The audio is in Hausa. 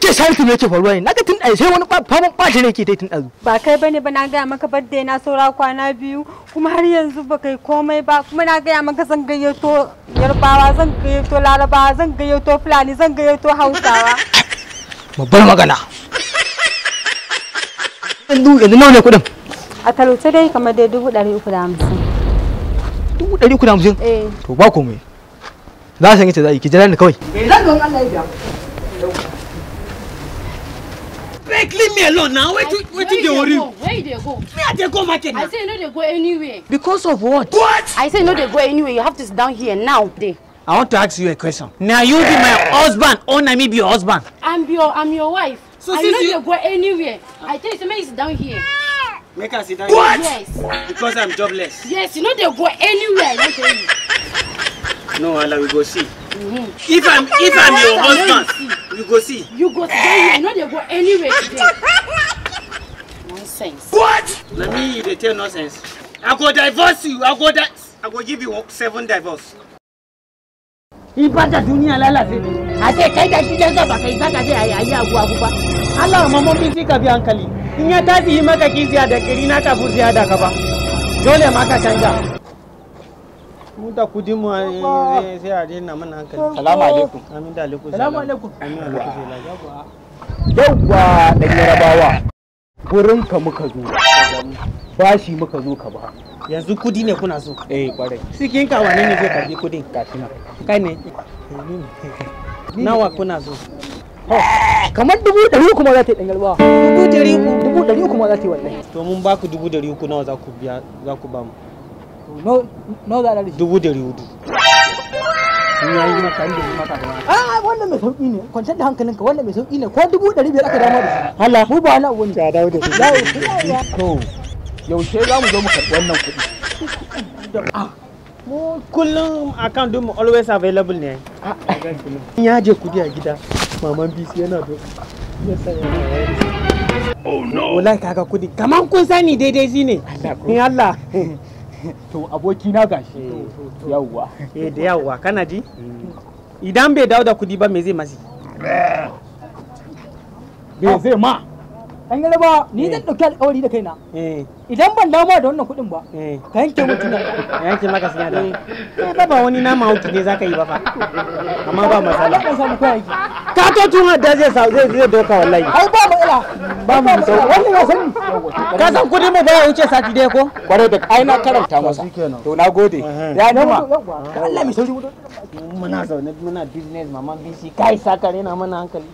ke Saratu me yake faruwa ne? Naga tun ɗaya sai wani faman ɓaci ne ke ta tun ɗazu. Ba kai bane ba, na gaya maka birthday na saura kwana 2 kuma har yanzu ba kai komai ba, kuma na gaya maka zan gayyato Yarbawa, zan gayyato Larabawa, zan gayyato Fulani, zan gayyato Hausawa. Babbar magana. Yanzu nawa ne kuɗin? A talauce dai kamar dai 350. 350? Eh. To ba komai. Za san yace za ki jira ni kawai. Zan ga Allah ya biya. Break, leave me alone now. Where did they worry you? Where they go? Me I dey go market now. I say no they go anywhere. Because of what? What? I say no they go anywhere. You have to sit down here now. There. I want to ask you a question. Now you be my husband or na me be your husband? I'm your wife. So I since know you they go anywhere. I tell you, somebody sit down here. Make us sit down. What? Yes. Because I'm jobless. Yes, you know they go anywhere. I tell you. No, Allah, we go see. If I'm your husband, we go see. You go sit down here. You know they go anywhere today. Nonsense. What? Na me they tell nonsense. I go divorce you. I go give you 7 divorce. Ibada duniya lalace. A ce kai da gidan ka ba kai saka je ayi agu ba. Allah mamman bin ka bi hankali. In ya tafi yi maka kiziya da kirina ka fuziya da ka ba. Dole ma ka canja. Mu da kudin mu sai a daina mana hankali. Salamu alaikum. Amin da alaikum. Salamu alaikum. Amin alaikum. Yawwa da Yarabawa. Gurin ka muka zo. Bashi muka zo ka ba. Yanzu kudi ne kuna so? Eh kwarai. Sikin ka wane ne zai karbi kudin? Gashi na. Kai ne. Nawa kuna so? Kamar 100 kuma za ta yi ɗan Yarabawa. 300? 100 kuma za ta yi wallahi. To mun ba ku 300 nawa za ku biya za ku ba mu? No za a rage. 400. In yayi maka inda maka da wani. Wannan mai sauki ne. Kwantar da hankalinka, wannan mai sauki ne. Ko 500 aka dama da shi. Allah, mu ba na wani. ka dawo da shi. To, yaushe za mu zo mu karɓi wannan kuɗi? Mu kullum account din mu always available ne. In ya je kudi a gida, maman BC yana do. Oh no. Wallahi kaga kudi. Kaman kun sani daidai shine. In Allah. To aboki na gashi. Yawwa. Da yawwa kana ji? Idan bai dawo da kudi ba me zai masi? Bai zai ma. An yi raba ni zan ɗauki alƙawari da kaina. Idan ban dawo da wannan kuɗin ba, ka yanke mutum da yanke maka siya da. Ba wani nama hauki ne zaka yi ba fa. Amma ba matsala. Ka samu kai aiki. Ka to tun hadda zai doka wallahi. Ai ba matsala. Ba mu sau. Wannan ya sani. Ka san kuɗin mu ba ya wuce sati ɗaya ko? Kware da ai na karanta masa. To na gode. Ya nima. Allah mai sauri. Muna zaune muna business maman BC kai saka ne na mana hankali.